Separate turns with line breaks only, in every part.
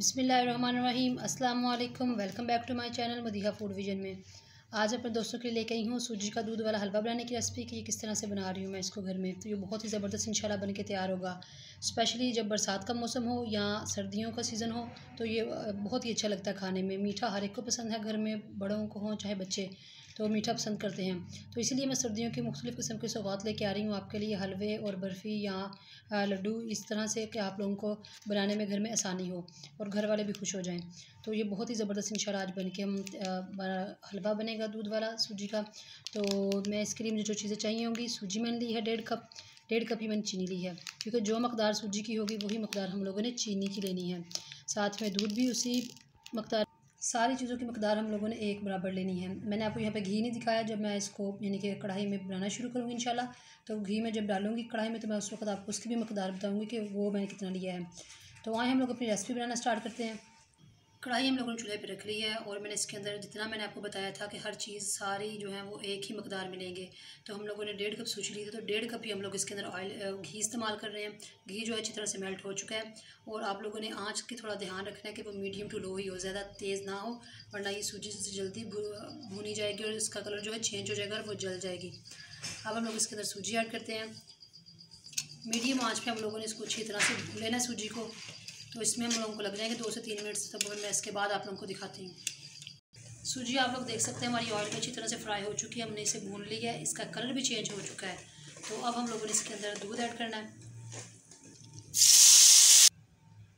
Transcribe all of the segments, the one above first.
बिस्मिल्लाहिर्रहमानिर्रहीम अस्सलाम वालेकुम। Welcome back to my channel Madiha food vision में। आज अपने दोस्तों के लिए लेके आई हूँ सूजी का दूध वाला हलवा बनाने की रेसिपी कि ये किस तरह से बना रही हूँ मैं इसको घर में। तो ये बहुत ही ज़बरदस्त इंशाल्लाह बन के तैयार होगा। स्पेशली जब बरसात का मौसम हो या सर्दियों का सीज़न हो तो ये बहुत ही अच्छा लगता है खाने में। मीठा हर एक को पसंद है, घर में बड़ों को हों चाहे बच्चे, तो मीठा पसंद करते हैं। तो इसीलिए मैं सर्दियों की मुख्तलिफ़ किस्म के सौगात लेके आ रही हूँ आपके लिए, हलवे और बर्फ़ी या लड्डू, इस तरह से कि आप लोगों को बनाने में घर में आसानी हो और घर वाले भी खुश हो जाएं। तो ये बहुत ही ज़बरदस्त इंशाल्लाह आज बन के हलवा बनेगा दूध वाला सूजी का। तो मैं इसके लिए मुझे जो चीज़ें चाहिए होंगी, सूजी मैंने ली है 1.5 कप ही मैंने चीनी ली है, क्योंकि जो मकदार सूजी की होगी वही मकदार हम लोगों ने चीनी की लेनी है। साथ में दूध भी उसी मकदार, सारी चीज़ों की मकदार हम लोगों ने एक बराबर लेनी है। मैंने आपको यहाँ पे घी नहीं दिखाया, जब मैं इसको यानी कि कढ़ाई में बनाना शुरू करूँगी इंशाल्लाह, तो घी में जब डालूँगी कढ़ाई में तो मैं उस वक्त आपको उसकी भी मकदार बताऊँगी कि वो मैंने कितना लिया है। तो आए हम लोग अपनी रेसिपी बनाना स्टार्ट करते हैं। कढ़ाई हम लोगों ने चूल्हे पे रख ली है और मैंने इसके अंदर जितना मैंने आपको बताया था कि हर चीज़ सारी जो है वो एक ही मकदार में लेंगे। तो हम लोगों ने 1.5 कप सूजी ली थी, तो 1.5 कप ही हम लोग इसके अंदर घी इस्तेमाल कर रहे हैं। घी जो है अच्छी तरह से मेल्ट हो चुका है और आप लोगों ने आँच की थोड़ा ध्यान रखना है कि वो मीडियम टू लो ही हो, ज़्यादा तेज़ ना हो, वरना ये सूजी से जल्दी भुनी जाएगी और इसका कलर जो है चेंज हो जाएगा और वो जल जाएगी। अब हम लोग इसके अंदर सूजी ऐड करते हैं। मीडियम आँच पे हम लोगों ने इसको अच्छी तरह से भून लेना है सूजी को। तो इसमें हम लोगों को लग जाएंगे 2 से 3 मिनट। तब मैं इसके बाद आप लोगों को दिखाती हूँ। सूजी आप लोग देख सकते हैं हमारी ऑयल में अच्छी तरह से फ्राई हो चुकी है, हमने इसे भून लिया है, इसका कलर भी चेंज हो चुका है। तो अब हम लोगों ने इसके अंदर दूध ऐड करना है।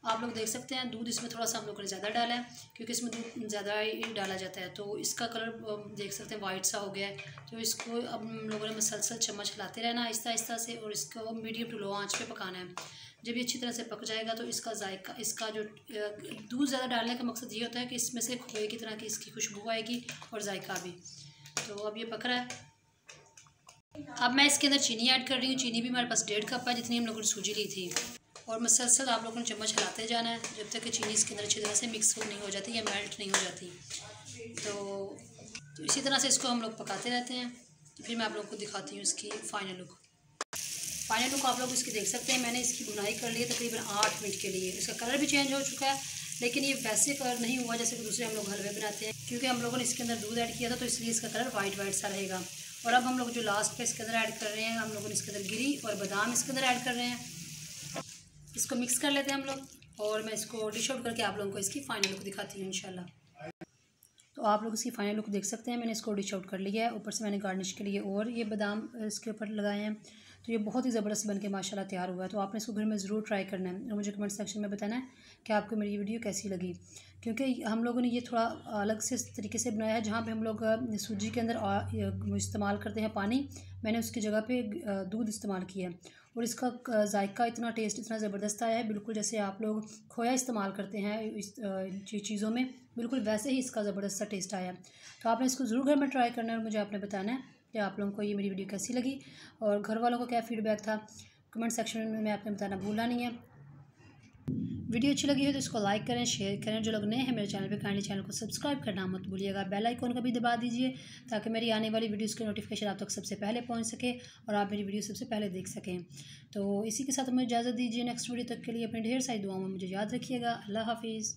आप लोग देख सकते हैं दूध इसमें थोड़ा सा हम लोगों ने ज़्यादा डाला है, क्योंकि इसमें दूध ज़्यादा ही डाला जाता है। तो इसका कलर देख सकते हैं वाइट सा हो गया है। तो इसको अब हम लोगों ने मसलसल चम्मच हिलाते रहना आहिस्ता आहिस्ता से और इसको मीडियम टू लो आंच पे पकाना है। जब ये अच्छी तरह से पक जाएगा तो इसका जायका, इसका जो दूध ज़्यादा डालने का मकसद ये होता है कि इसमें से खोए की तरह की इसकी खुशबू आएगी और जायका भी। तो अब ये पक रहा है। अब मैं इसके अंदर चीनी ऐड कर रही हूँ। चीनी भी हमारे पास 1.5 कप है, जितनी हम लोगों ने सूजी ली थी। और मसलसल आप लोगों ने चम्मच हिलाते जाना है जब तक कि चीनी इसके अंदर अच्छी तरह से मिक्स नहीं हो जाती या मेल्ट नहीं हो जाती। तो इसी तरह से इसको हम लोग पकाते रहते हैं। तो फिर मैं आप लोगों को दिखाती हूँ इसकी फ़ाइनल लुक। आप लोग इसकी देख सकते हैं। मैंने इसकी बुनाई कर ली है तकरीबन 8 मिनट के लिए। इसका कलर भी चेंज हो चुका है, लेकिन ये वैसे कलर नहीं हुआ जैसे कि दूसरे हम लोग हलवे बनाते हैं, क्योंकि हम लोगों ने इसके अंदर दूध ऐड किया था, तो इसलिए इसका कलर वाइट सा रहेगा। और अब हम लोग जो लास्ट पे इसके अंदर ऐड कर रहे हैं, हम लोगों ने इसके अंदर गिरी और बादाम इसके अंदर ऐड कर रहे हैं। इसको मिक्स कर लेते हैं हम लोग और मैं इसको डिश आउट करके आप लोगों को इसकी फ़ाइनल लुक दिखाती हूँ इंशाल्लाह। तो आप लोग इसकी फ़ाइनल लुक देख सकते हैं। मैंने इसको डिश आउट कर लिया है। ऊपर से मैंने गार्निश के लिए और ये बादाम इसके ऊपर लगाए हैं। तो ये बहुत ही ज़बरदस्त बन के माशाल्लाह तैयार हुआ है। तो आपने इसको घर में ज़रूर ट्राई करना है और मुझे कमेंट सेक्शन में बताना है कि आपको मेरी वीडियो कैसी लगी, क्योंकि हम लोगों ने ये थोड़ा अलग से तरीके से बनाया है। जहाँ पे हम लोग सूजी के अंदर इस्तेमाल करते हैं पानी, मैंने उसकी जगह पे दूध इस्तेमाल किया है और इसका जायका इतना टेस्ट इतना ज़बरदस्त आया है, बिल्कुल जैसे आप लोग खोया इस्तेमाल करते हैं इस चीज़ों में, बिल्कुल वैसे ही इसका ज़बरदस्त सा टेस्ट आया है। तो आपने इसको ज़रूर घर में ट्राई करना है और मुझे आपने बताना है कि आप लोगों को ये मेरी वीडियो कैसी लगी और घर वालों को क्या फ़ीडबैक था। कमेंट सेक्शन में आपने बताना भूलना नहीं है। वीडियो अच्छी लगी हो तो इसको लाइक करें, शेयर करें। जो लोग नए हैं मेरे चैनल पे काइंडली चैनल को सब्सक्राइब करना मत भूलिएगा। बेल आइकॉन का भी दबा दीजिए ताकि मेरी आने वाली वीडियोस की नोटिफिकेशन आप तक सबसे पहले पहुंच सके और आप मेरी वीडियो सबसे पहले देख सकें। तो इसी के साथ मुझे इजाज़त दीजिए। नेक्स्ट वीडियो तक के लिए अपनी ढेर सारी दुआओं में मुझे याद रखिएगा। अल्लाह हाफिज़।